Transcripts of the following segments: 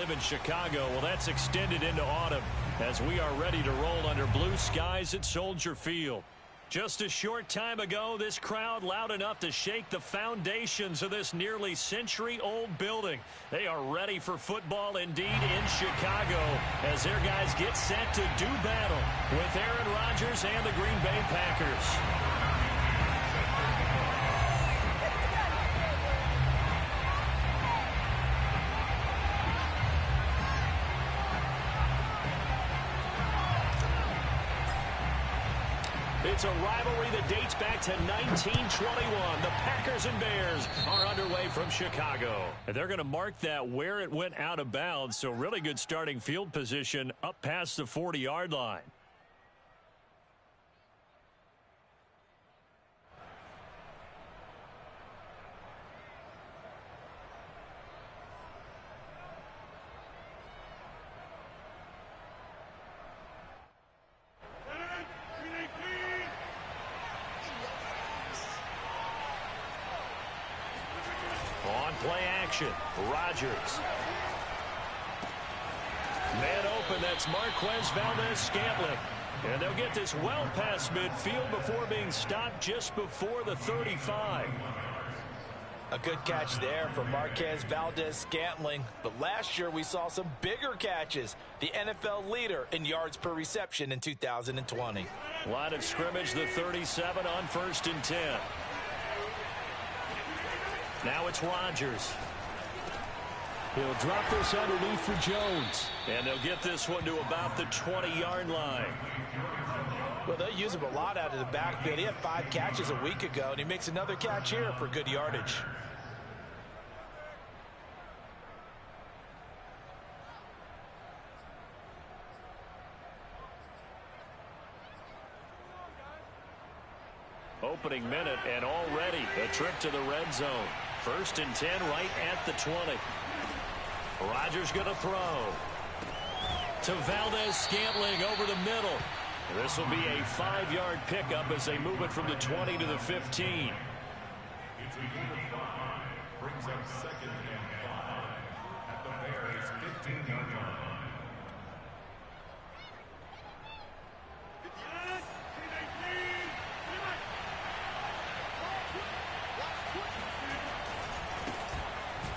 live in Chicago. Well, that's extended into autumn as we are ready to roll under blue skies at Soldier Field. Just a short time ago, this crowd loud enough to shake the foundations of this nearly century-old building. They are ready for football indeed in Chicago as their guys get set to do battle with Aaron Rodgers and the Green Bay Packers. It's a rivalry that dates back to 1921. The Packers and Bears are underway from Chicago. And they're going to mark that where it went out of bounds. So really good starting field position up past the 40-yard line. Play action. Rodgers. Man open. That's Marquez Valdez-Scantling. And they'll get this well past midfield before being stopped just before the 35. A good catch there from Marquez Valdez-Scantling. But last year we saw some bigger catches. The NFL leader in yards per reception in 2020. Line of scrimmage, the 37 on 1st and 10. Now it's Rodgers. He'll drop this underneath for Jones. And they'll get this one to about the 20-yard line. Well, they'll use him a lot out of the backfield. He had 5 catches a week ago, and he makes another catch here for good yardage. Opening minute, and already a trip to the red zone. 1st and 10 right at the 20. Rodgers going to throw. To Valdez-Scantling over the middle. This will be a 5-yard pickup as they move it from the 20 to the 15. It's a unit 5. Brings up 2nd and 5 at the Bears' 15-yard line.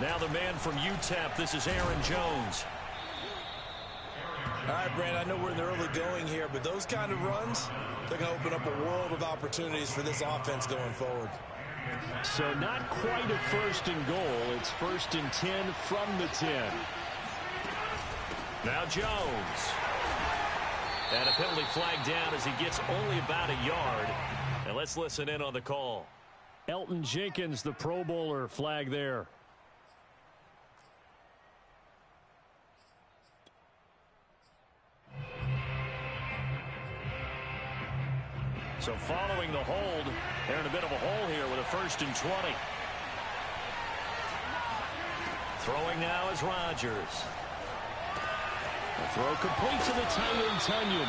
Now the man from UTEP, this is Aaron Jones. All right, Brand, I know we're in the early going here, but those kind of runs, they're going to open up a world of opportunities for this offense going forward. So not quite a 1st and goal. It's 1st and 10 from the 10. Now Jones. And a penalty flag down as he gets only about a yard. And let's listen in on the call. Elton Jenkins, the Pro Bowler, flag there. So following the hold, they're in a bit of a hole here with a 1st and 20. Throwing now is Rodgers. The throw complete to the tight end, Tunyon.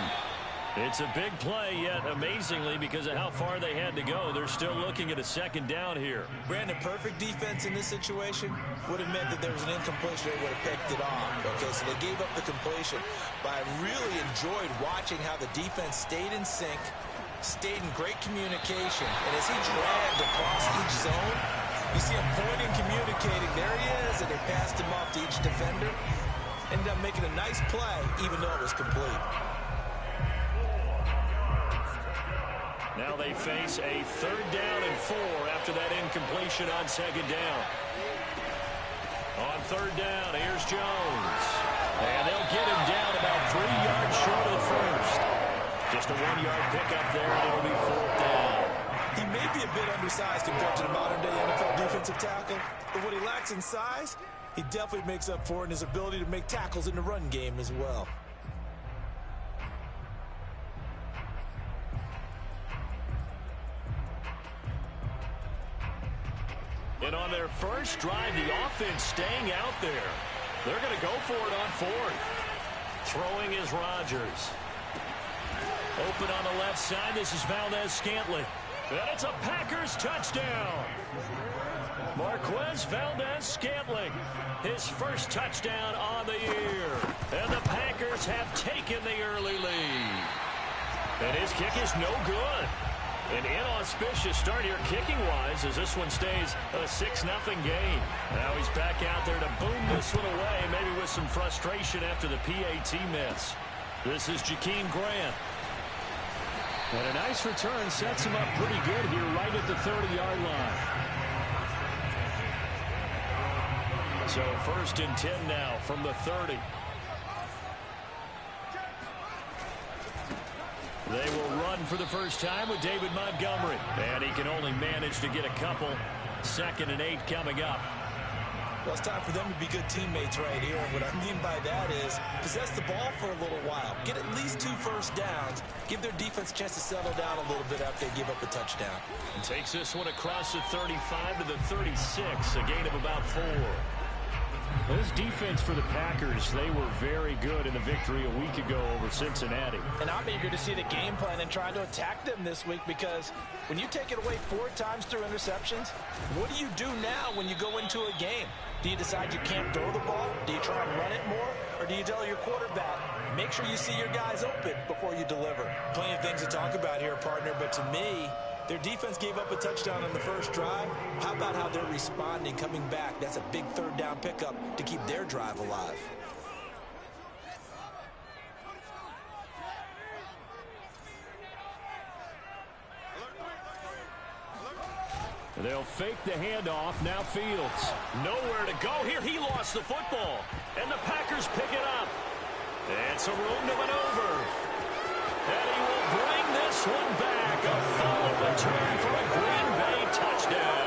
It's a big play, yet amazingly, because of how far they had to go, they're still looking at a 2nd down here. Brandon, perfect defense in this situation would have meant that there was an incompletion. They would have picked it off. Okay, so they gave up the completion. But I really enjoyed watching how the defense stayed in sync, stayed in great communication. And as he dragged across each zone, you see him pointing, communicating. There he is, and they passed him off to each defender. Ended up making a nice play, even though it was complete. Now they face a 3rd down and 4 after that incompletion on 2nd down. On 3rd down, here's Jones. And they'll get him down about 3 yards short of the 1st. Just a 1-yard pickup there, and it'll be 4th down. He may be a bit undersized compared to the modern-day NFL defensive tackle, but what he lacks in size, he definitely makes up for it in his ability to make tackles in the run game as well. And on their first drive, the offense staying out there. They're going to go for it on 4th. Throwing is Rodgers. Open on the left side. This is Valdez-Scantling. And it's a Packers touchdown. Marquez Valdez-Scantling. His first touchdown on the year. And his kick is no good. An inauspicious start here kicking-wise as this one stays a 6-0 game. Now he's back out there to boom this one away, maybe with some frustration after the PAT miss. This is Jakeem Grant. And a nice return sets him up pretty good here right at the 30-yard line. So 1st and 10 now from the 30. They will run for the first time with David Montgomery. And he can only manage to get a couple. 2nd and 8 coming up. Well, it's time for them to be good teammates right here. And what I mean by that is possess the ball for a little while. Get at least 2 first downs. Give their defense a chance to settle down a little bit after they give up a touchdown. And takes this one across the 35 to the 36. A gain of about 4. This defense for the Packers, they were very good in the victory a week ago over Cincinnati. And I'm eager to see the game plan and try to attack them this week, because when you take it away 4 times through interceptions, what do you do now when you go into a game? Do you decide you can't throw the ball? Do you try and run it more? Or do you tell your quarterback, make sure you see your guys open before you deliver? Plenty of things to talk about here, partner, but to me, their defense gave up a touchdown on the first drive. How about how they're responding, coming back? That's a big 3rd down pickup to keep their drive alive. They'll fake the handoff. Now Fields. Nowhere to go here. He lost the football. And the Packers pick it up. It's a room to maneuver. And he will bring this one back. A full return for a Green Bay touchdown.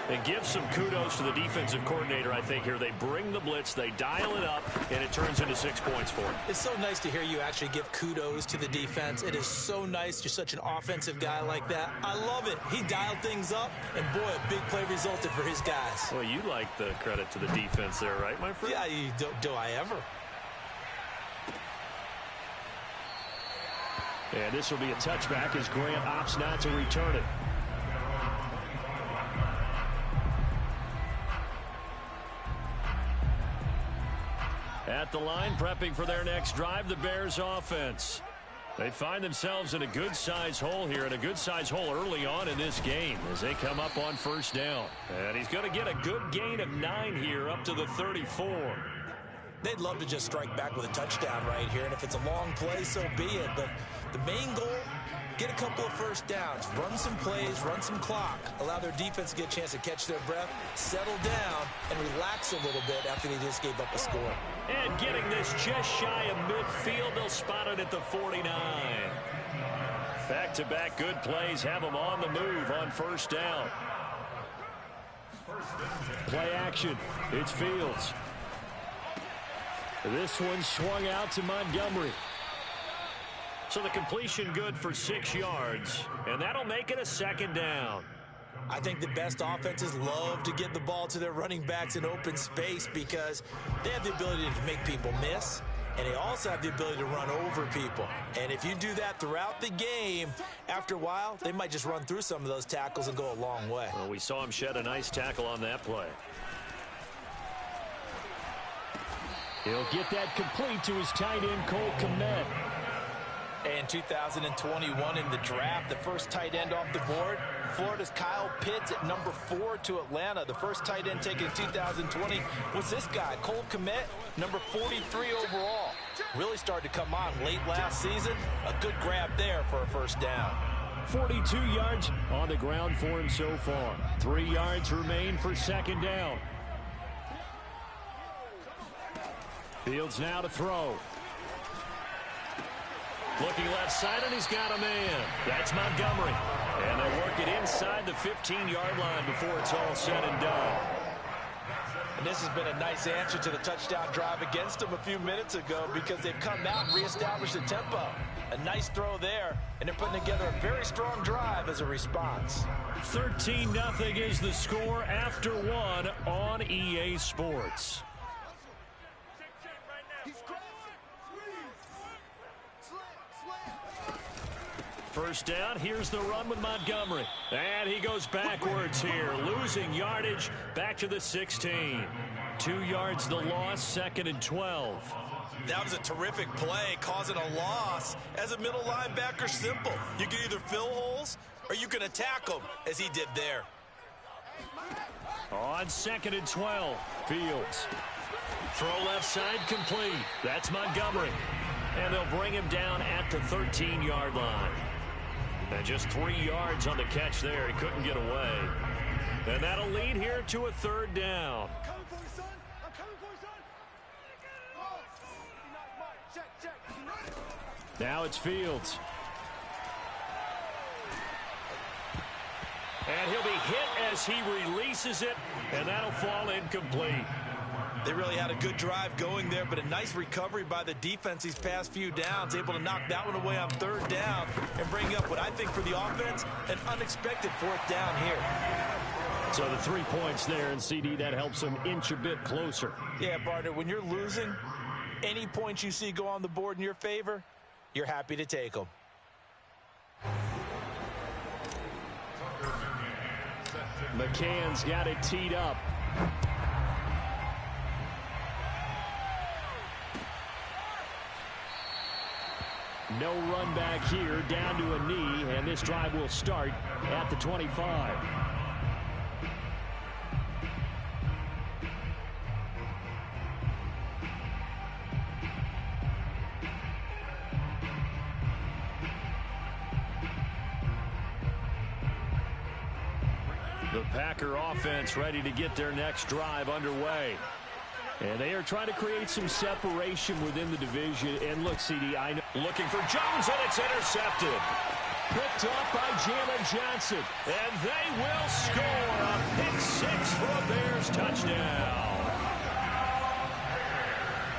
It gives some kudos to the defensive coordinator, I think, here. They bring the blitz, they dial it up, and it turns into 6 points for him. It's so nice to hear you actually give kudos to the defense. It is so nice. You're such an offensive guy like that. I love it. He dialed things up, and boy, a big play resulted for his guys. Well, you like the credit to the defense there, right, my friend? Yeah, do I ever? And this will be a touchback as Grant opts not to return it. At the line, prepping for their next drive, the Bears offense. They find themselves in a good-size hole here, and a good-size hole early on in this game as they come up on 1st down. And he's going to get a good gain of 9 here up to the 34. They'd love to just strike back with a touchdown right here, and if it's a long play, so be it. But the main goal, get a couple of first downs, run some plays, run some clock, allow their defense to get a chance to catch their breath, settle down, and relax a little bit after they just gave up a score. And getting this just shy of midfield, they'll spot it at the 49. Back-to-back good plays have them on the move on 1st down. Play action. It's Fields. This one swung out to Montgomery. So the completion good for 6 yards, and that'll make it a 2nd down. I think the best offenses love to get the ball to their running backs in open space because they have the ability to make people miss, and they also have the ability to run over people. And if you do that throughout the game, after a while, they might just run through some of those tackles and go a long way. Well, we saw him shed a nice tackle on that play. He'll get that complete to his tight end, Cole Kmet. And 2021 in the draft, the first tight end off the board, Florida's Kyle Pitts at number 4 to Atlanta. The first tight end taken in 2020 was this guy, Cole Kmet, number 43 overall. Really started to come on late last season. A good grab there for a 1st down. 42 yards on the ground for him so far. 3 yards remain for 2nd down. Fields now to throw. Looking left side, and he's got a man. That's Montgomery. And they work it inside the 15-yard line before it's all said and done. And this has been a nice answer to the touchdown drive against them a few minutes ago because they've come out and reestablished the tempo. A nice throw there, and they're putting together a very strong drive as a response. 13-0 is the score after 1 on EA Sports. First down, here's the run with Montgomery. And he goes backwards here, losing yardage back to the 16. 2 yards the loss, 2nd and 12. That was a terrific play, causing a loss. As a middle linebacker, simple. You can either fill holes or you can attack them, as he did there. On 2nd and 12, Fields. Throw left side complete. That's Montgomery. And they'll bring him down at the 13-yard line. And just 3 yards on the catch there. He couldn't get away. And that'll lead here to a 3rd down. Now it's Fields. And he'll be hit as he releases it, and that'll fall incomplete. They really had a good drive going there, but a nice recovery by the defense these past few downs, able to knock that one away on 3rd down and bring up what I think for the offense, an unexpected 4th down here. So the 3 points there, and CD, that helps them inch a bit closer. Yeah, partner, when you're losing, any points you see go on the board in your favor, you're happy to take them. McCann's got it teed up. No run back here, down to a knee, and this drive will start at the 25. The Packer offense ready to get their next drive underway. And they are trying to create some separation within the division. And look, CD, I know. Looking for Jones, and it's intercepted. Picked up by Jalen Johnson. And they will score a pick 6 for a Bears touchdown.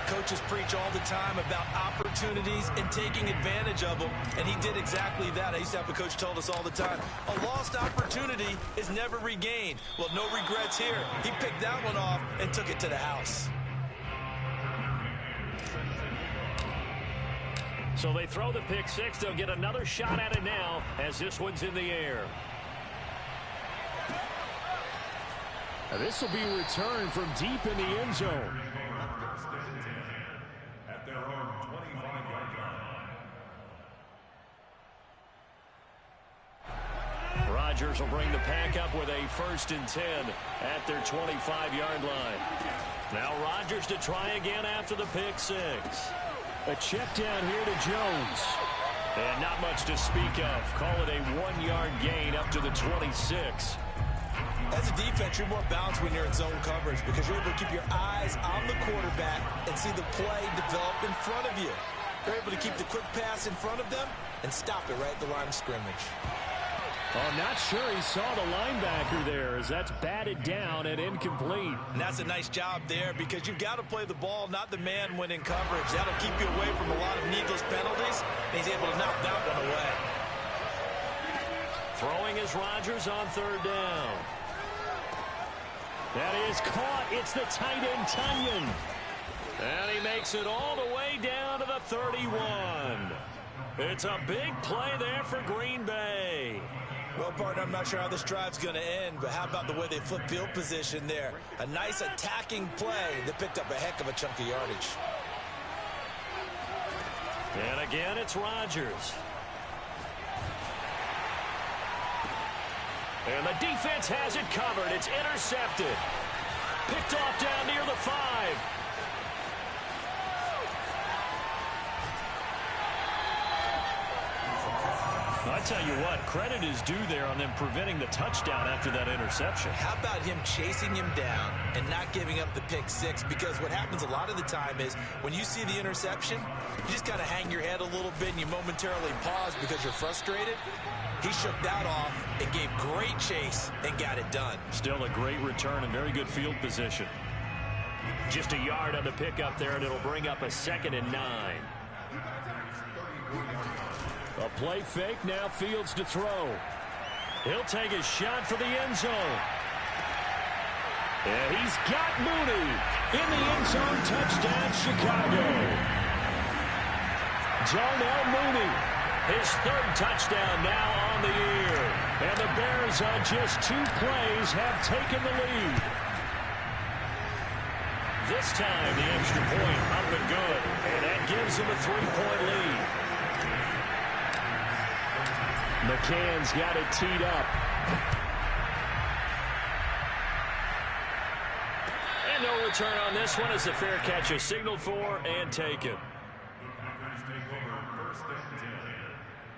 Coaches preach all the time about opportunities and taking advantage of them, and he did exactly that. I used to have a coach told us all the time, a lost opportunity is never regained. Well, no regrets here. He picked that one off and took it to the house. So they throw the pick 6. They'll get another shot at it now as this one's in the air. Now this will be returned from deep in the end zone. At their own 25-yard line. Rodgers will bring the pack up with a 1st and 10 at their 25-yard line. Now Rodgers to try again after the pick 6. A check down here to Jones. And not much to speak of. Call it a 1-yard gain up to the 26. As a defense, you're more balanced when you're in zone coverage because you're able to keep your eyes on the quarterback and see the play develop in front of you. You're able to keep the quick pass in front of them and stop it right at the line of scrimmage. Oh, not sure he saw the linebacker there as that's batted down and incomplete. And that's a nice job there because you've got to play the ball, not the man when in coverage. That'll keep you away from a lot of needless penalties, and he's able to knock that one away. Throwing is Rodgers on 3rd down. That is caught. It's the tight end, Tunyon. And he makes it all the way down to the 31. It's a big play there for Green Bay. Well, partner, I'm not sure how this drive's going to end, but how about the way they flip field position there? A nice attacking play that picked up a heck of a chunk of yardage. And again, it's Rodgers. And the defense has it covered. It's intercepted. Picked off down near the 5. I tell you what, credit is due there on them preventing the touchdown after that interception. How about him chasing him down and not giving up the pick 6? Because what happens a lot of the time is when you see the interception, you just kind of hang your head a little bit and you momentarily pause because you're frustrated. He shook that off and gave great chase and got it done. Still a great return and very good field position. Just a yard on the pickup there, and it'll bring up a 2nd and 9. A play fake, now Fields to throw. He'll take a shot for the end zone. And he's got Mooney in the end zone. Touchdown, Chicago. Darnell Mooney, his 3rd touchdown now on the year. And the Bears on just 2 plays have taken the lead. This time, the extra point up and good. And that gives him a 3-point lead. McCann's got it teed up. And no return on this one as the fair catch is signaled for and taken. The Packers take over first and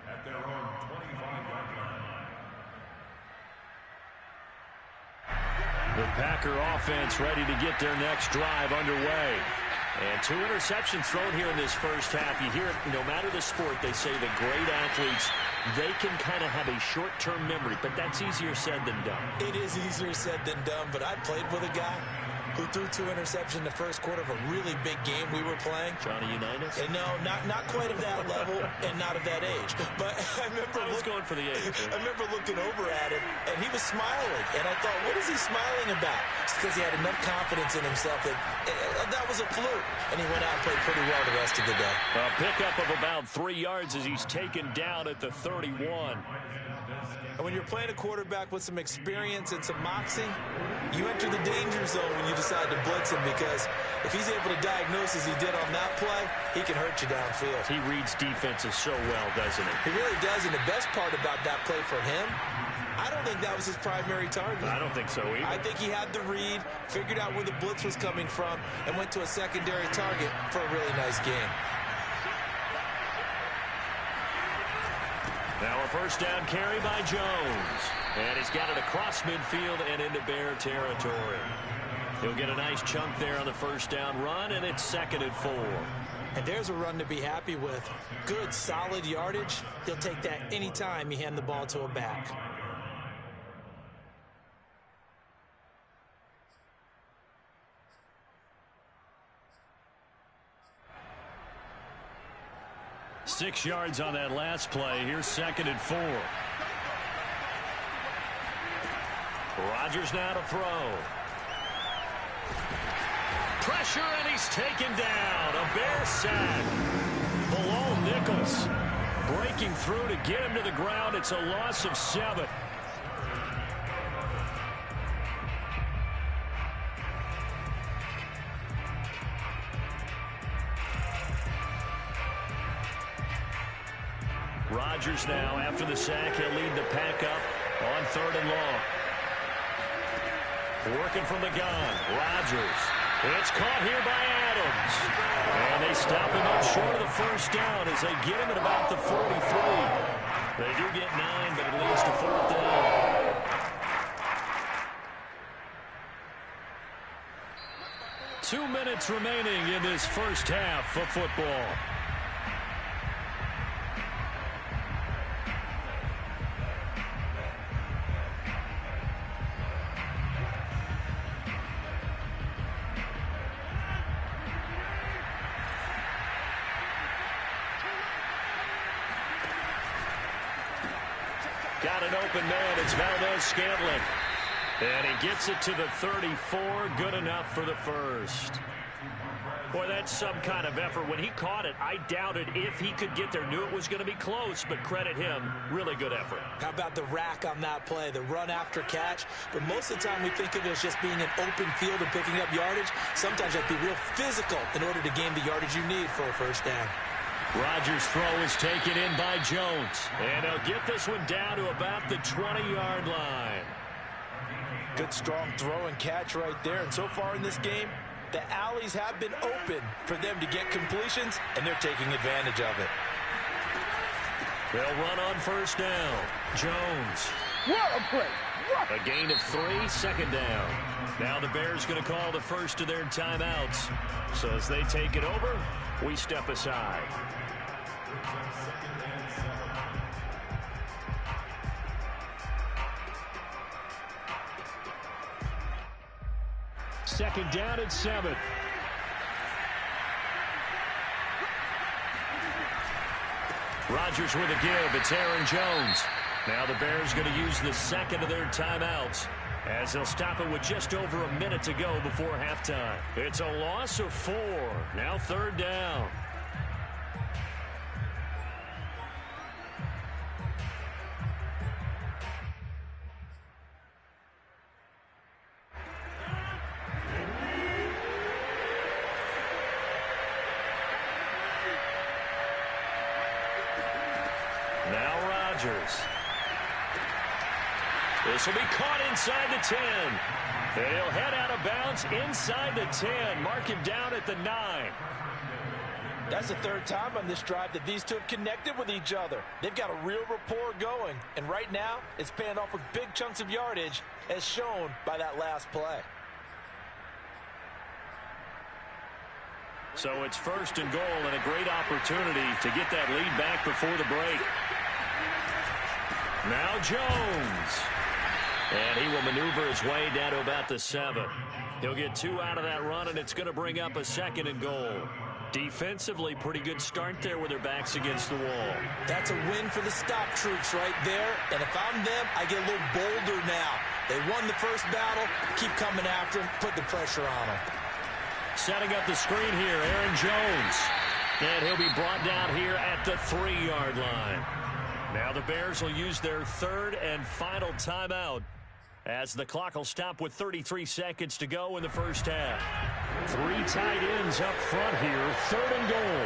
10 at their own 25-yard line. The Packer offense ready to get their next drive underway. And 2 interceptions thrown here in this first half. You hear it, no matter the sport, they say the great athletes, they can kind of have a short-term memory, but that's easier said than done. It is easier said than done, but I played with a guy who threw 2 interceptions in the first quarter of a really big game we were playing. Johnny Unitas? And no, not quite of that level and not of that age. But I remember going for the age. I remember looking over at him, and he was smiling. And I thought, what is he smiling about? It's because he had enough confidence in himself that that was a fluke. And he went out and played pretty well the rest of the day. A pickup of about 3 yards as he's taken down at the 31. And when you're playing a quarterback with some experience and some moxie, you enter the danger zone when you decide to blitz him, because if he's able to diagnose as he did on that play, he can hurt you downfield. He reads defenses so well, doesn't he? He really does, and the best part about that play for him, I don't think that was his primary target. I don't think so either. I think he had the read, figured out where the blitz was coming from, and went to a secondary target for a really nice game. Now a first down carry by Jones. And he's got it across midfield and into Bear territory. He'll get a nice chunk there on the first down run, and it's 2nd and 4. And there's a run to be happy with. Good, solid yardage. He'll take that anytime you hand the ball to a back. Six yards on that last play. Here's 2nd and 4. Rodgers now to throw. Pressure, and he's taken down. A Bear sack. Below Nichols. Breaking through to get him to the ground. It's a loss of 7. Rodgers now, after the sack, he'll lead the pack up on 3rd and long. Working from the gun, Rodgers. It's caught here by Adams. And they stop him up short of the first down as they get him at about the 43. They do get 9, but it leads to 4th down. Two minutes remaining in this first half of football. Got an open man. It's Valdez-Scantling. And he gets it to the 34. Good enough for the first. Boy, that's some kind of effort. When he caught it, I doubted if he could get there. Knew it was going to be close, but credit him. Really good effort. How about the rack on that play, the run after catch? But most of the time we think of it as just being an open field and picking up yardage. Sometimes you have to be real physical in order to gain the yardage you need for a first down. Rodgers' throw is taken in by Jones. And he'll get this one down to about the 20-yard line. Good, strong throw and catch right there. And so far in this game, the alleys have been open for them to get completions, and they're taking advantage of it. They'll run on first down. Jones. What a play. What? A gain of 3, 2nd down. Now the Bears going to call the first of their timeouts. So as they take it over, we step aside. Second down and 7. Rodgers with a give. It's Aaron Jones. Now the Bears going to use the second of their timeouts as they'll stop it with just over a minute to go before halftime. It's a loss of 4. Now 3rd down. Chargers. This will be caught inside the 10. And he'll head out of bounds inside the 10. Mark him down at the 9. That's the third time on this drive that these two have connected with each other. They've got a real rapport going. And right now, it's paying off with big chunks of yardage, as shown by that last play. So it's 1st and goal and a great opportunity to get that lead back before the break. Now Jones. And he will maneuver his way down to about the 7. He'll get 2 out of that run, and it's going to bring up a 2nd and goal. Defensively, pretty good start there with their backs against the wall. That's a win for the stop troops right there. And if I'm them, I get a little bolder now. They won the first battle. Keep coming after them. Put the pressure on them. Setting up the screen here, Aaron Jones. And he'll be brought down here at the 3-yard line. Now the Bears will use their 3rd and final timeout, as the clock will stop with 33 seconds to go in the first half. 3 tight ends up front here, 3rd and goal.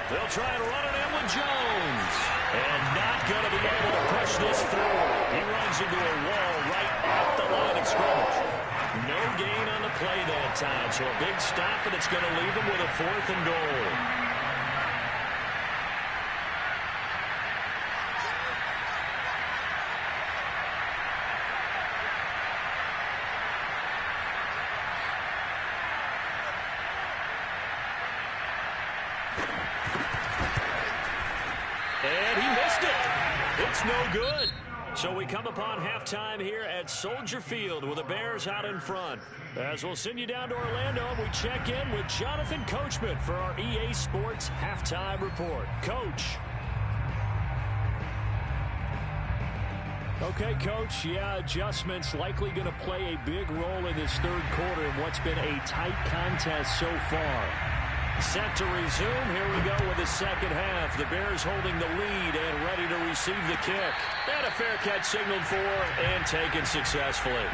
They'll try and run it in with Jones. And not going to be able to push this through. He runs into a wall right at the line of scrimmage. No gain on the play that time, so a big stop, and it's going to leave him with a 4th and goal. And he missed it. It's no good. So we come upon halftime here at Soldier Field with the Bears out in front. As we'll send you down to Orlando, we check in with Jonathan Coachman for our EA Sports Halftime Report. Coach. Okay, Coach. Yeah, adjustments likely going to play a big role in this third quarter in what's been a tight contest so far. Set to resume. Here we go with the second half. The Bears holding the lead and ready to receive the kick. And a fair catch signaled for and taken successfully.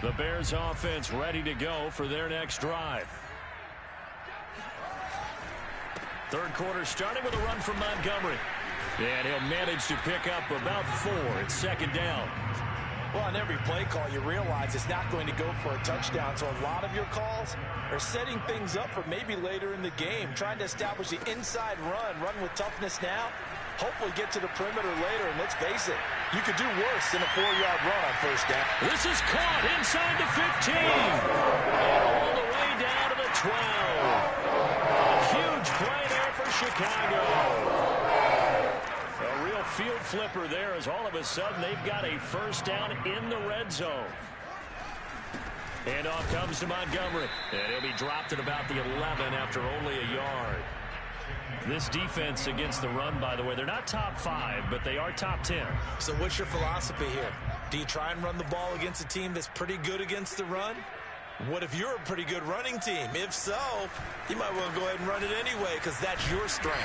The Bears offense ready to go for their next drive. Third quarter starting with a run from Montgomery. And he'll manage to pick up about 4. It's second down. Well, on every play call, you realize it's not going to go for a touchdown. So a lot of your calls are setting things up for maybe later in the game, trying to establish the inside run with toughness now, hopefully get to the perimeter later. And let's face it, you could do worse than a 4-yard run on first down. This is caught inside the 15. And all the way down to the 12. A huge play there for Chicago. A real field flipper there, as all of a sudden they've got a first down in the red zone. And off comes to Montgomery. And he'll be dropped at about the 11 after only a yard. This defense against the run, by the way, they're not top 5, but they are top 10. So what's your philosophy here? Do you try and run the ball against a team that's pretty good against the run? What if you're a pretty good running team? If so, you might well go ahead and run it anyway, because that's your strength.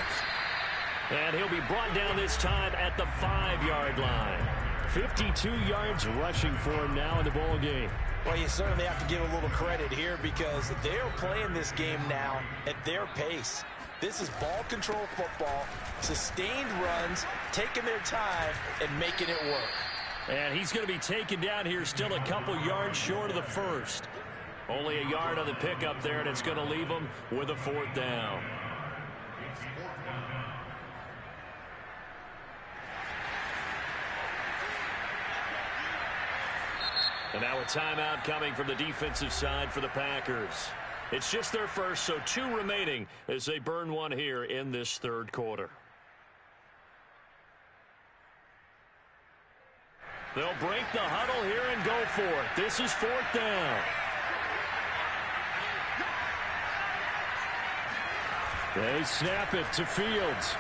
And he'll be brought down this time at the 5-yard line. 52 yards rushing for him now in the ball game. Well, you certainly have to give a little credit here because they're playing this game now at their pace. This is ball control football, sustained runs, taking their time and making it work. And he's going to be taken down here still a couple yards short of the first. Only a yard on the pickup there, and it's going to leave him with a 4th down. And now a timeout coming from the defensive side for the Packers. It's just their first, so 2 remaining as they burn one here in this third quarter. They'll break the huddle here and go for it. This is 4th down. They snap it to Fields.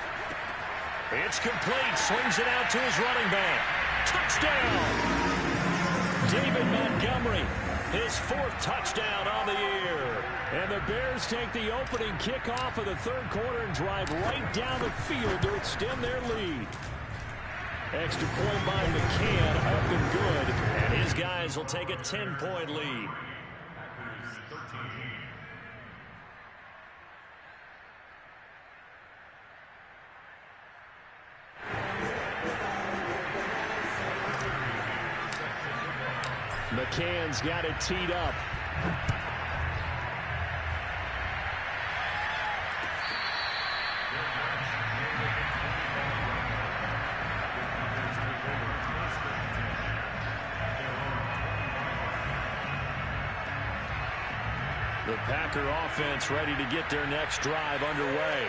It's complete. Swings it out to his running back. Touchdown! David Montgomery, his 4th touchdown on the year. And the Bears take the opening kickoff of the third quarter and drive right down the field to extend their lead. Extra point by McCann, up and good. And his guys will take a 10-point lead. McCann's got it teed up. The Packer offense ready to get their next drive underway.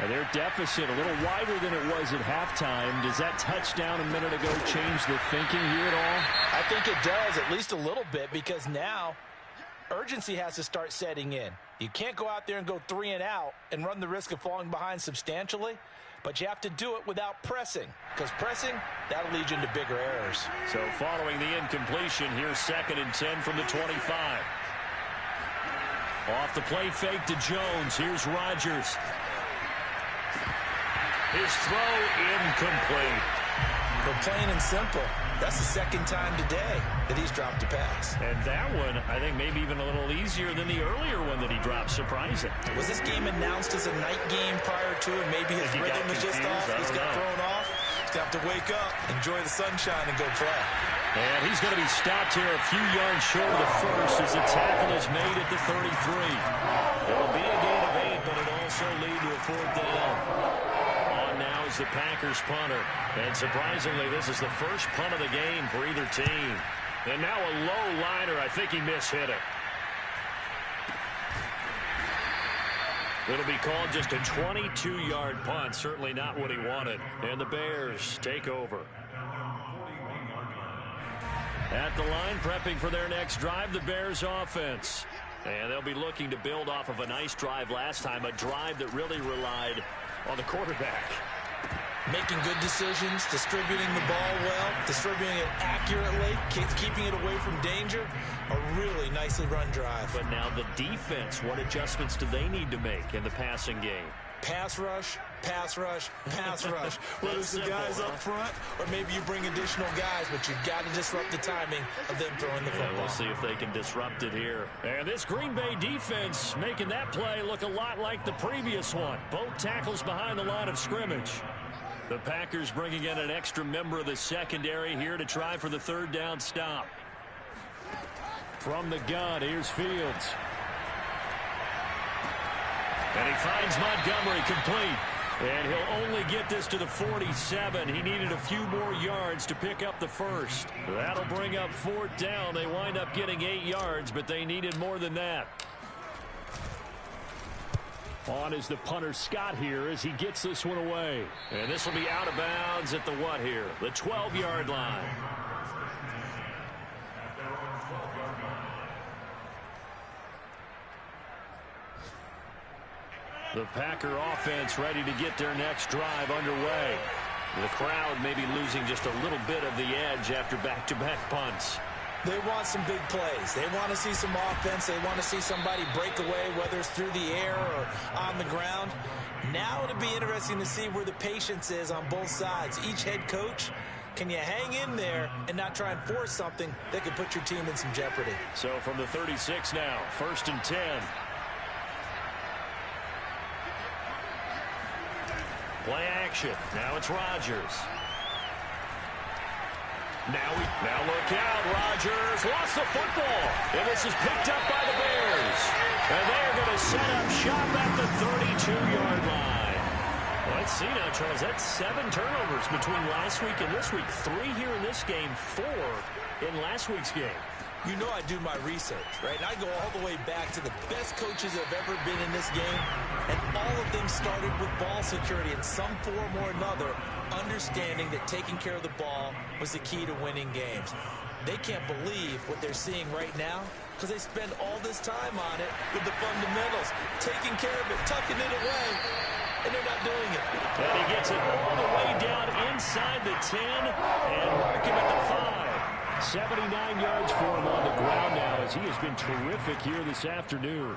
And their deficit a little wider than it was at halftime. Does that touchdown a minute ago change the thinking here at all? I think it does, at least a little bit, because now urgency has to start setting in. You can't go out there and go 3 and out and run the risk of falling behind substantially, but you have to do it without pressing, because pressing, that'll lead you into bigger errors. So following the incompletion, here's 2nd and 10 from the 25. Off the play fake to Jones. Here's Rodgers. His throw incomplete. But plain and simple, that's the 2nd time today that he's dropped a pass. And that one, I think, maybe even a little easier than the earlier one that he dropped. Surprising. Was this game announced as a night game prior to it? Maybe his rhythm was just off. He's got thrown off. He's got to wake up, enjoy the sunshine, and go play. And he's going to be stopped here a few yards short of the first as the tackle is made at the 33. It'll be a gain of 8, but it'll also lead to a 4th down. On now is the Packers punter. And surprisingly, this is the first punt of the game for either team. And now a low liner. I think he mishit it. It'll be called just a 22-yard punt. Certainly not what he wanted. And the Bears take over. At the line, prepping for their next drive, the Bears offense. And they'll be looking to build off of a nice drive last time, a drive that really relied on the quarterback. Making good decisions, distributing the ball well, distributing it accurately, keeping it away from danger. A really nicely run drive. But now the defense, what adjustments do they need to make in the passing game? Pass rush, pass rush, pass rush. Whether it's the guys up front or maybe you bring additional guys, but you've got to disrupt the timing of them throwing the football. We'll see if they can disrupt it here. And this Green Bay defense making that play look a lot like the previous one. Both tackles behind the line of scrimmage. The Packers bringing in an extra member of the secondary here to try for the 3rd down stop. From the gun, here's Fields. And he finds Montgomery complete. And he'll only get this to the 47. He needed a few more yards to pick up the first. That'll bring up 4th down. They wind up getting 8 yards, but they needed more than that. On is the punter Scott here as he gets this one away. And this will be out of bounds at the what here? The 12-yard line. The Packer offense ready to get their next drive underway. The crowd maybe losing just a little bit of the edge after back-to-back punts. They want some big plays. They want to see some offense. They want to see somebody break away, whether it's through the air or on the ground. Now it'll be interesting to see where the patience is on both sides. Each head coach, can you hang in there and not try and force something that could put your team in some jeopardy? So from the 36 now, 1st and 10. Play action. Now it's Rodgers. Now look out. Rodgers lost the football. And this is picked up by the Bears. And they're going to set up shop at the 32-yard line. Let's see now, Charles. That's 7 turnovers between last week and this week. 3 here in this game, 4 in last week's game. You know I do my research, right? And I go all the way back to the best coaches that have ever been in this game. And all of them started with ball security in some form or another, understanding that taking care of the ball was the key to winning games. They can't believe what they're seeing right now because they spend all this time on it with the fundamentals, taking care of it, tucking it away, and they're not doing it. And he gets it all the way down inside the 10 and mark him at the 5. 79 yards for him on the ground now as he has been terrific here this afternoon.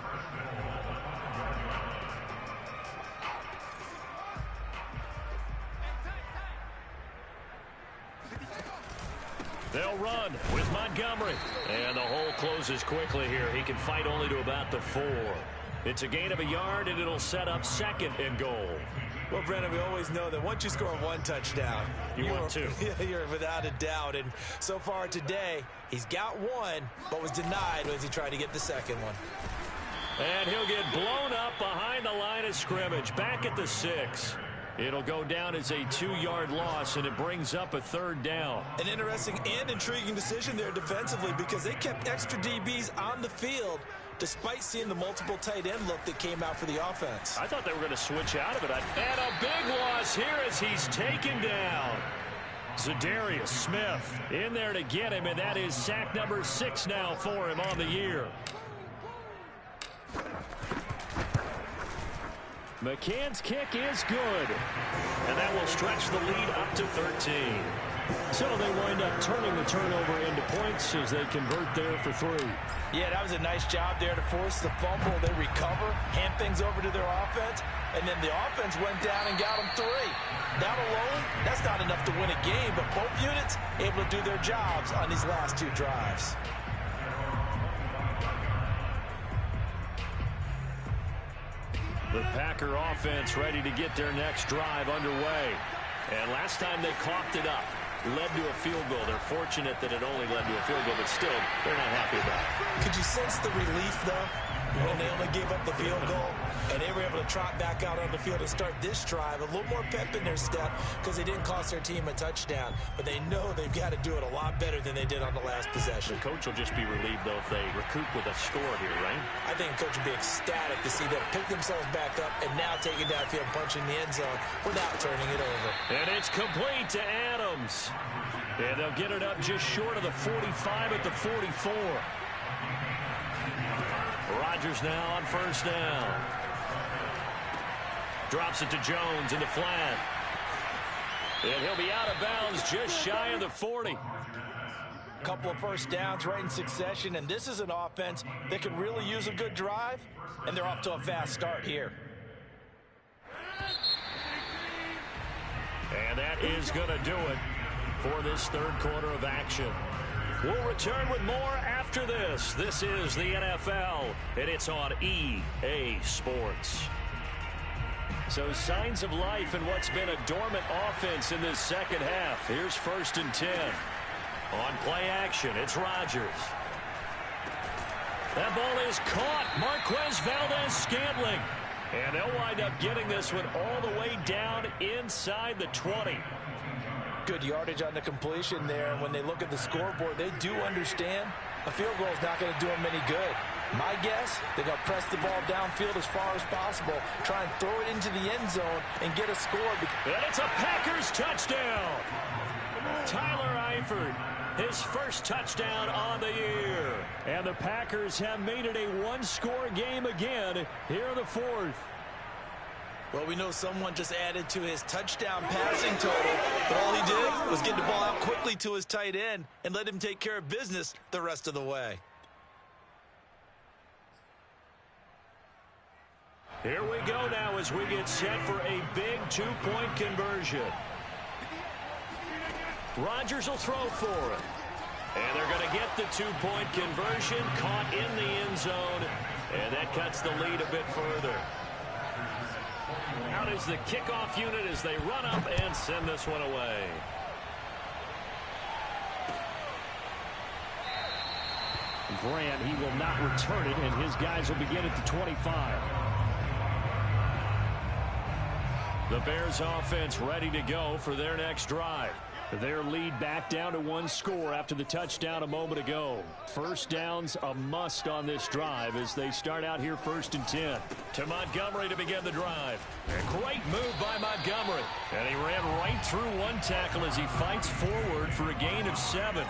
They'll run with Montgomery. And the hole closes quickly here. He can fight only to about the 4. It's a gain of a yard, and it'll set up 2nd and goal. Well, Brennan, we always know that once you score 1 touchdown, you want 2. You're without a doubt. And so far today, he's got 1, but was denied as he tried to get the 2nd one. And he'll get blown up behind the line of scrimmage, back at the 6. It'll go down as a 2-yard loss, and it brings up a 3rd down. An interesting and intriguing decision there defensively, because they kept extra DBs on the field despite seeing the multiple tight end look that came out for the offense. I thought they were going to switch out of it. And a big loss here as he's taken down. Zadarius Smith in there to get him, and that is sack number 6 now for him on the year. McCann's kick is good, and that will stretch the lead up to 13. So they wind up turning the turnover into points as they convert there for 3. Yeah, that was a nice job there to force the fumble. They recover, hand things over to their offense, and then the offense went down and got them 3. That alone, that's not enough to win a game, but both units able to do their jobs on these last 2 drives. The Packer offense ready to get their next drive underway. And last time they coughed it up, led to a field goal. They're fortunate that it only led to a field goal, but still, they're not happy about it. Could you sense the relief, though, when they only gave up the field goal and they were able to trot back out on the field and start this drive? A little more pep in their step because they didn't cost their team a touchdown, but they know they've got to do it a lot better than they did on the last possession. The coach will just be relieved, though, if they recoup with a score here, right? I think the coach will be ecstatic to see them pick themselves back up and now take it downfield, punching the end zone without turning it over. And it's complete to Adams. And they'll get it up just short of the 45 at the 44. Rodgers now on 1st down. Drops it to Jones in the flat. And he'll be out of bounds just shy of the 40. Couple of 1st downs right in succession, and this is an offense that could really use a good drive, and they're off to a fast start here. And that is going to do it for this 3rd quarter of action. We'll return with more after this. This is the NFL, and it's on EA Sports. So signs of life in what's been a dormant offense in this 2nd half. Here's 1st and 10. On play action, it's Rodgers. That ball is caught. Marquez Valdez-Scantling. And they'll wind up getting this one all the way down inside the 20. Good yardage on the completion there. And when they look at the scoreboard, they do understand a field goal is not going to do them any good. My guess, they're going to press the ball downfield as far as possible, try and throw it into the end zone and get a score. And it's a Packers touchdown. Tyler Eifert, his 1st touchdown on the year. And the Packers have made it a 1-score game again here in the 4th. Well, we know someone just added to his touchdown passing total, but all he did was get the ball out quickly to his tight end and let him take care of business the rest of the way. Here we go now as we get set for a big 2-point conversion. Rodgers will throw for it. And they're going to get the 2-point conversion, caught in the end zone, and that cuts the lead a bit further. Out is the kickoff unit as they run up and send this one away. Grant, he will not return it, and his guys will begin at the 25. The Bears offense ready to go for their next drive. Their lead back down to 1 score after the touchdown a moment ago. 1st down's a must on this drive as they start out here 1st and 10. To Montgomery to begin the drive. A great move by Montgomery. And he ran right through 1 tackle as he fights forward for a gain of 7.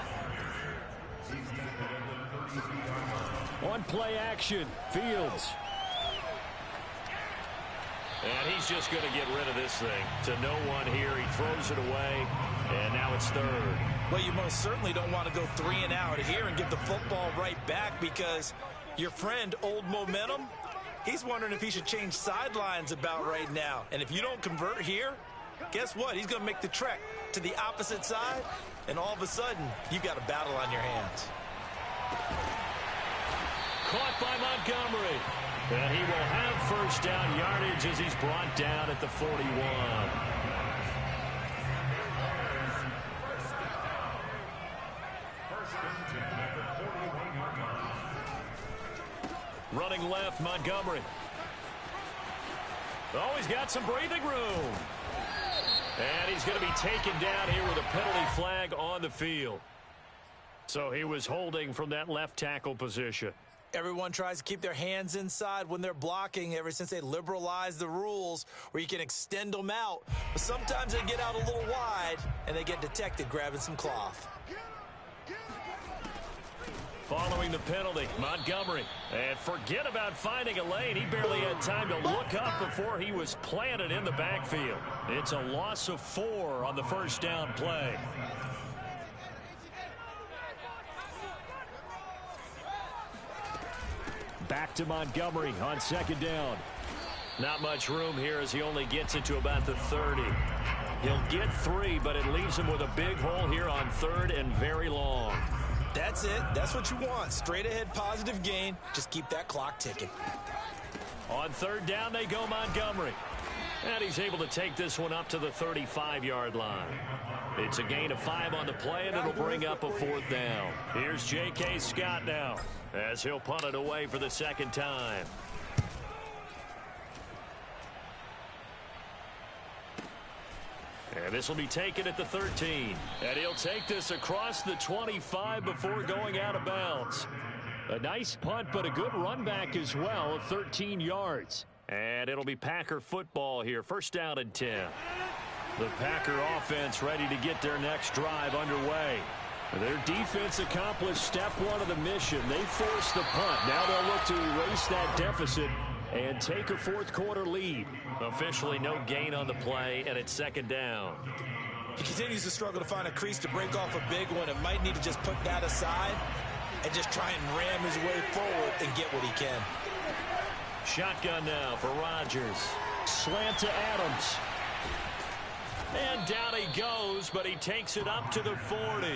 On play action, Fields. And he's just going to get rid of this thing to no one here. He throws it away, and now it's 3rd. Well, you most certainly don't want to go 3 and out here and get the football right back because your friend, Old Momentum, he's wondering if he should change sidelines about right now. And if you don't convert here, guess what? He's going to make the trek to the opposite side, and all of a sudden, you've got a battle on your hands. Caught by Montgomery. And he will have first down yardage as he's brought down at the 41. Running left, Montgomery. Oh, he's got some breathing room. And he's going to be taken down here with a penalty flag on the field. So he was holding from that left tackle position. Everyone tries to keep their hands inside when they're blocking ever since they liberalized the rules where you can extend them out. But sometimes they get out a little wide and they get detected grabbing some cloth. Following the penalty, Montgomery. And forget about finding a lane. He barely had time to look up before he was planted in the backfield. It's a loss of 4 on the first down play. Back to Montgomery on second down. Not much room here as he only gets it to about the 30. He'll get 3, but it leaves him with a big hole here on third and very long. That's it. That's what you want. Straight ahead positive gain. Just keep that clock ticking. On third down they go Montgomery. And he's able to take this one up to the 35-yard line. It's a gain of 5 on the play, and it'll bring up a 4th down. Here's J.K. Scott now as he'll punt it away for the second time. And this will be taken at the 13. And he'll take this across the 25 before going out of bounds. A nice punt, but a good run back as well of 13 yards. And it'll be Packer football here. First down and 10. The Packer offense ready to get their next drive underway. Their defense accomplished step 1 of the mission. They forced the punt. Now they'll look to erase that deficit and take a fourth quarter lead. Officially no gain on the play, and it's second down. He continues to struggle to find a crease to break off a big one and might need to just put that aside and just try and ram his way forward and get what he can. Shotgun now for Rodgers. Slant to Adams. And down he goes, but he takes it up to the 40.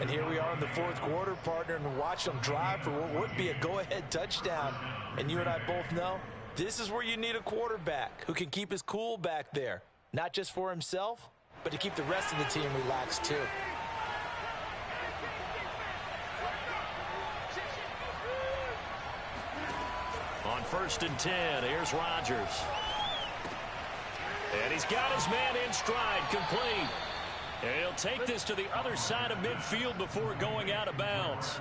And here we are in the fourth quarter, partner, and watch them drive for what would be a go-ahead touchdown. And you and I both know this is where you need a quarterback who can keep his cool back there. Not just for himself, but to keep the rest of the team relaxed too. On first and 10, here's Rodgers. And he's got his man in stride, complete. And he'll take this to the other side of midfield before going out of bounds.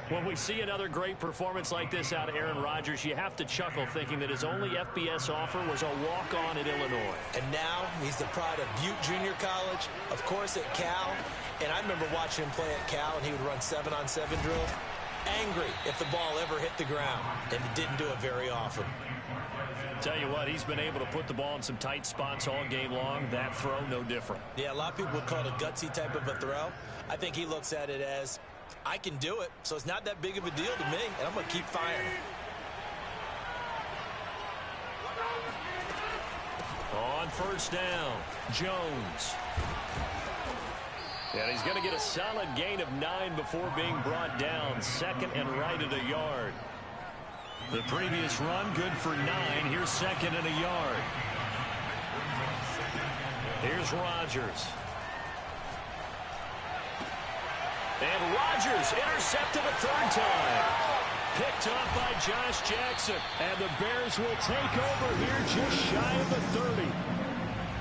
When we see another great performance like this out of Aaron Rodgers, you have to chuckle thinking that his only FBS offer was a walk-on at Illinois. And now he's the pride of Butte Junior College, of course at Cal. And I remember watching him play at Cal, and he would run 7-on-7 drills. Angry if the ball ever hit the ground, and he didn't do it very often. Tell you what, he's been able to put the ball in some tight spots all game long. That throw, no different. Yeah, a lot of people would call it a gutsy type of a throw. I think he looks at it as, I can do it, so it's not that big of a deal to me, and I'm going to keep firing. On first down, Jones. And he's going to get a solid gain of 9 before being brought down. Second and right at a yard. The previous run, good for 9. Here's second and a yard. Here's Rodgers. And Rodgers intercepted a third time. Picked up by Josh Jackson. And the Bears will take over here just shy of the 30.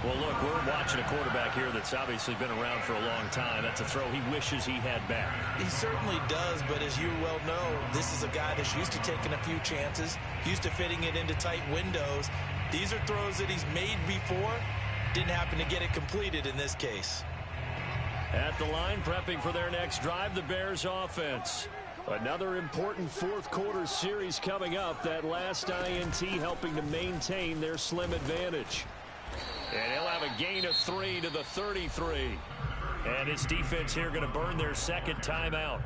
Well, look, we're watching a quarterback here that's obviously been around for a long time. That's a throw he wishes he had back. He certainly does, but as you well know, this is a guy that's used to taking a few chances, used to fitting it into tight windows. These are throws that he's made before. Didn't happen to get it completed in this case. At the line, prepping for their next drive, the Bears offense. Another important fourth quarter series coming up. That last INT helping to maintain their slim advantage. And he'll have a gain of 3 to the 33. And his defense here going to burn their second timeout.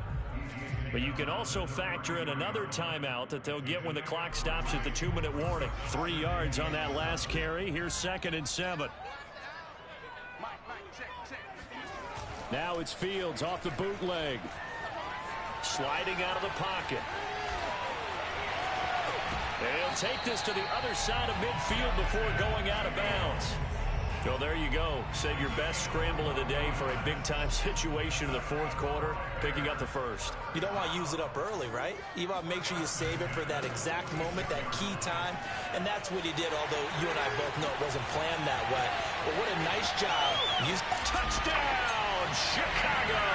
But you can also factor in another timeout that they'll get when the clock stops at the 2-minute warning. 3 yards on that last carry. Here's 2nd and 7. Now it's Fields off the bootleg. Sliding out of the pocket. And he'll take this to the other side of midfield before going out of bounds. Well, there you go. Save your best scramble of the day for a big-time situation in the 4th quarter, picking up the 1st. You don't want to use it up early, right? You want to make sure you save it for that exact moment, that key time. And that's what he did, although you and I both know it wasn't planned that way. But what a nice job. Touchdown, Chicago!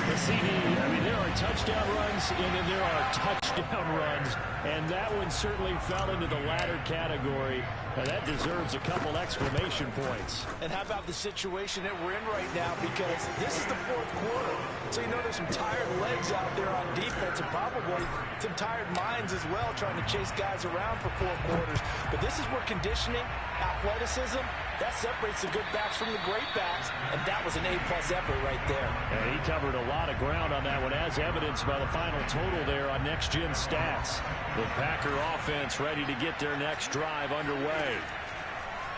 The CD, I mean, there are touchdown runs, and then there are touchdown runs, and that one certainly fell into the latter category. Now, that deserves a couple exclamation points. And how about the situation that we're in right now, because this is the 4th quarter. So you know there's some tired legs out there on defense and probably some tired minds as well trying to chase guys around for 4 quarters. But this is where conditioning, athleticism, that separates the good backs from the great backs, and that was an A-plus effort right there. And he covered a lot of ground on that one, as evidenced by the final total there on Next Gen Stats. The Packer offense ready to get their next drive underway.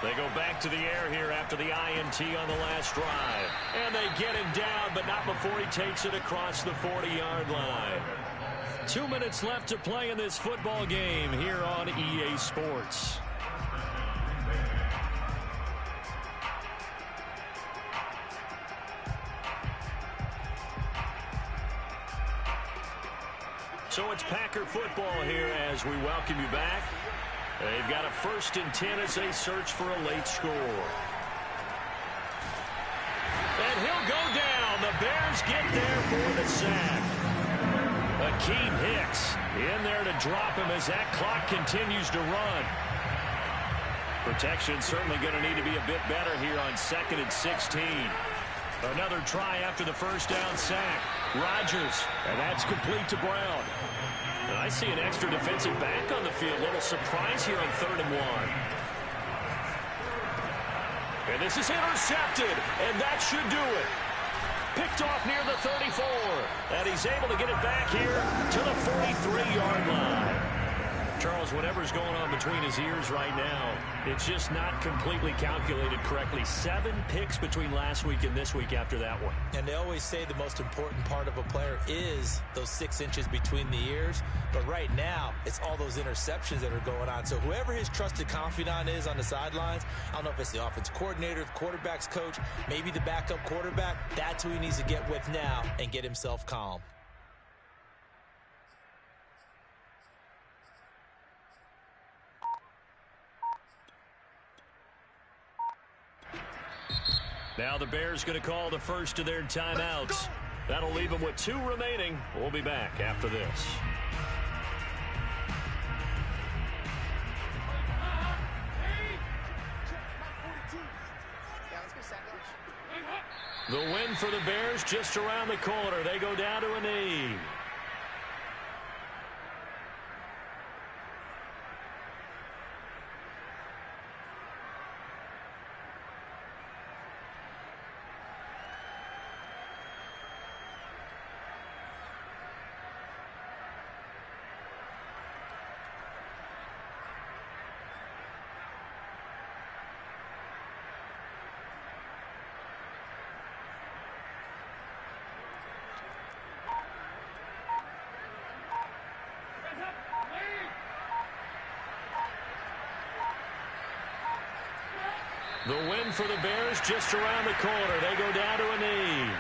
They go back to the air here after the INT on the last drive. And they get him down, but not before he takes it across the 40-yard line. 2 minutes left to play in this football game here on EA Sports. So it's Packer football here as we welcome you back. They've got a 1st and 10 as they search for a late score. And he'll go down. The Bears get there for the sack. Akeem Hicks in there to drop him as that clock continues to run. Protection certainly going to need to be a bit better here on 2nd and 16. Another try after the 1st down sack. Rodgers, and that's complete to Brown. And I see an extra defensive back on the field. Little surprise here on 3rd and 1. And this is intercepted, and that should do it. Picked off near the 34, and he's able to get it back here to the 43-yard line. Charles, whatever's going on between his ears right now, it's just not completely calculated correctly. 7 picks between last week and this week after that one. And they always say the most important part of a player is those 6 inches between the ears. But right now, it's all those interceptions that are going on. So whoever his trusted confidant is on the sidelines, I don't know if it's the offense coordinator, the quarterback's coach, maybe the backup quarterback, that's who he needs to get with now and get himself calm. Now the Bears going to call the first of their timeouts. That'll leave them with 2 remaining. We'll be back after this. The win for the Bears just around the corner. They go down to a knee. The win for the Bears just around the corner. They go down to a knee.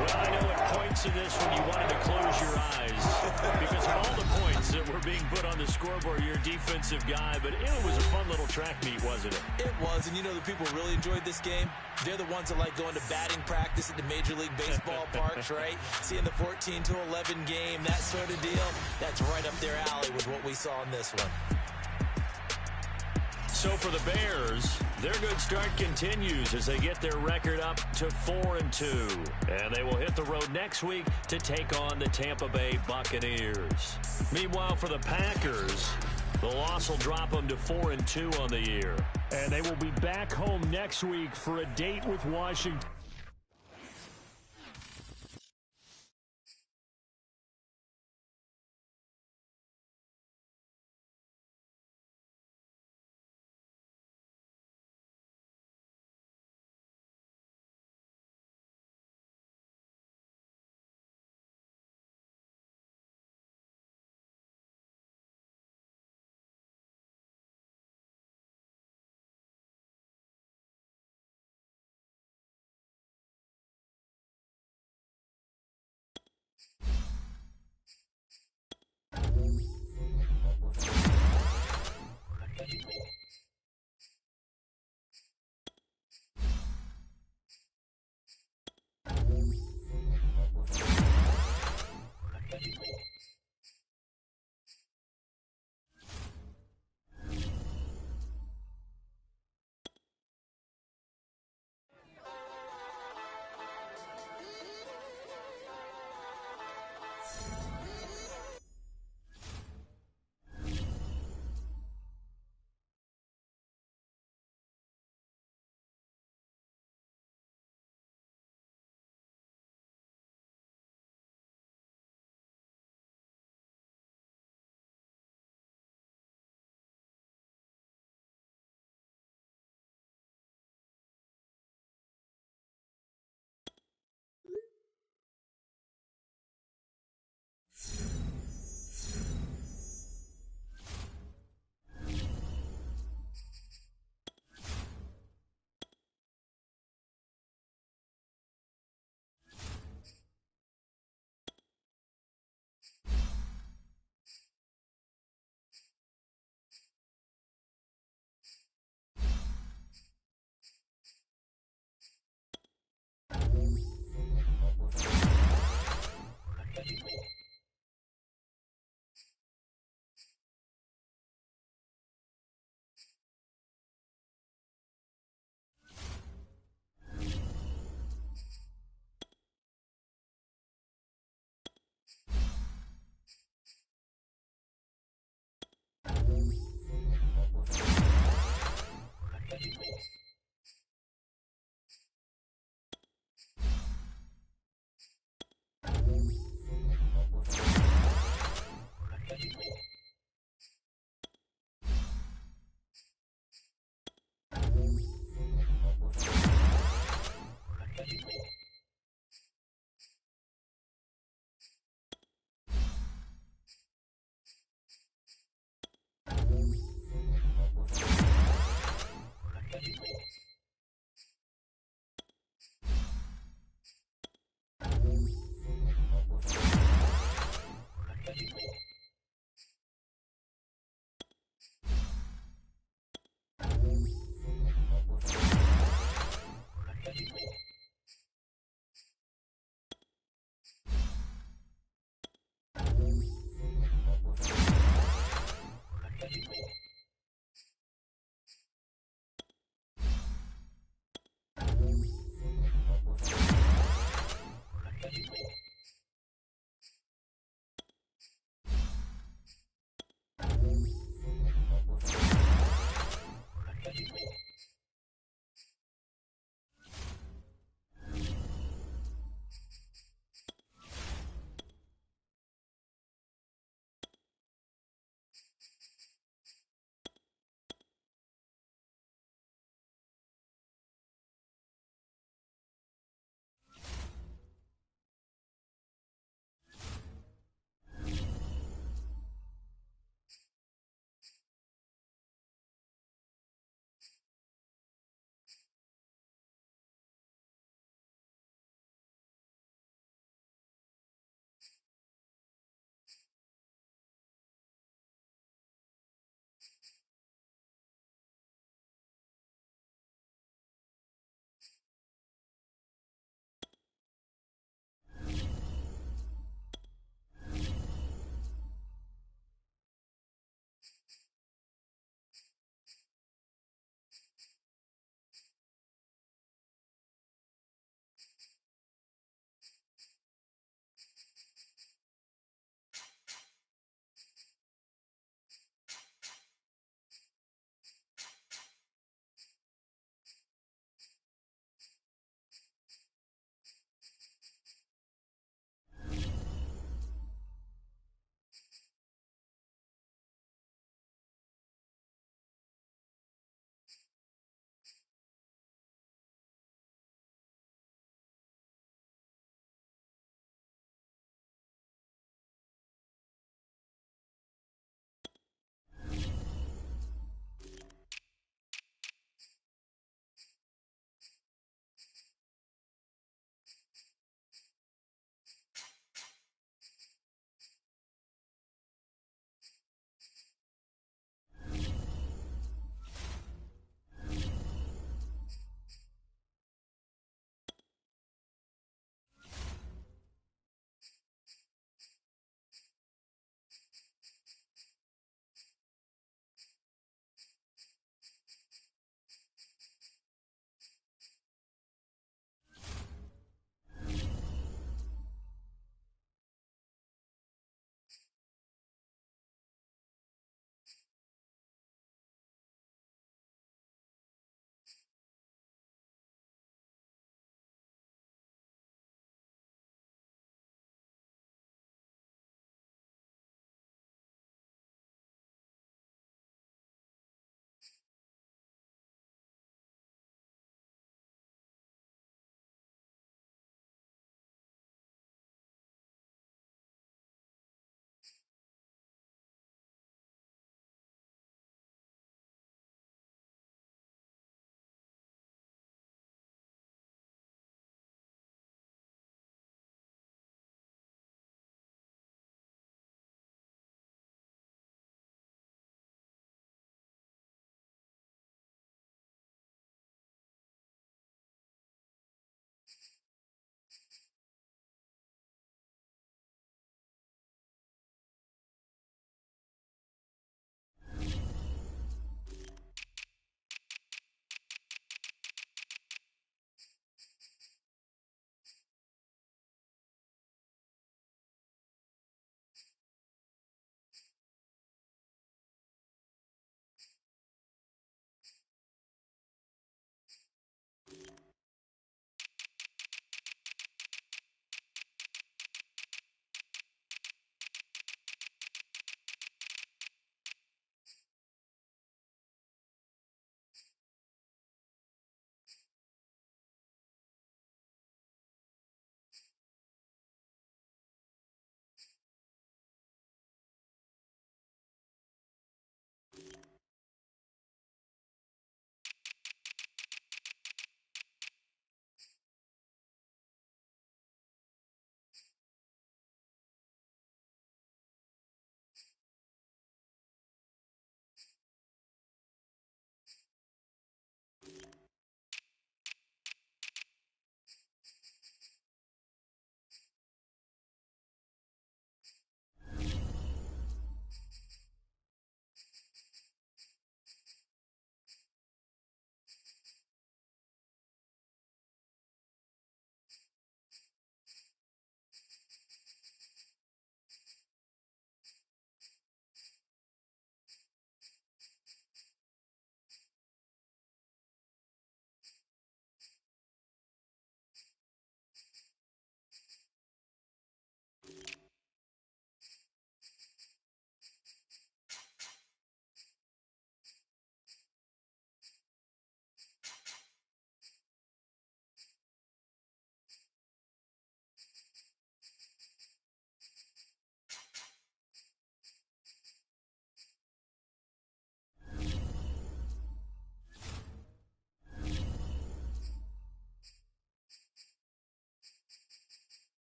Well, I know it points to this when you wanted to close your eyes because of all the points that were being put on the scoreboard, you're a defensive guy, but it was a fun little track meet, wasn't it? It was, and you know the people who really enjoyed this game? They're the ones that like going to batting practice at the Major League Baseball parks, right? Seeing the 14-11 game, that sort of deal, that's right up their alley with what we saw in this one. So for the Bears, their good start continues as they get their record up to 4-2. And they will hit the road next week to take on the Tampa Bay Buccaneers. Meanwhile, for the Packers, the loss will drop them to 4-2 on the year. And they will be back home next week for a date with Washington.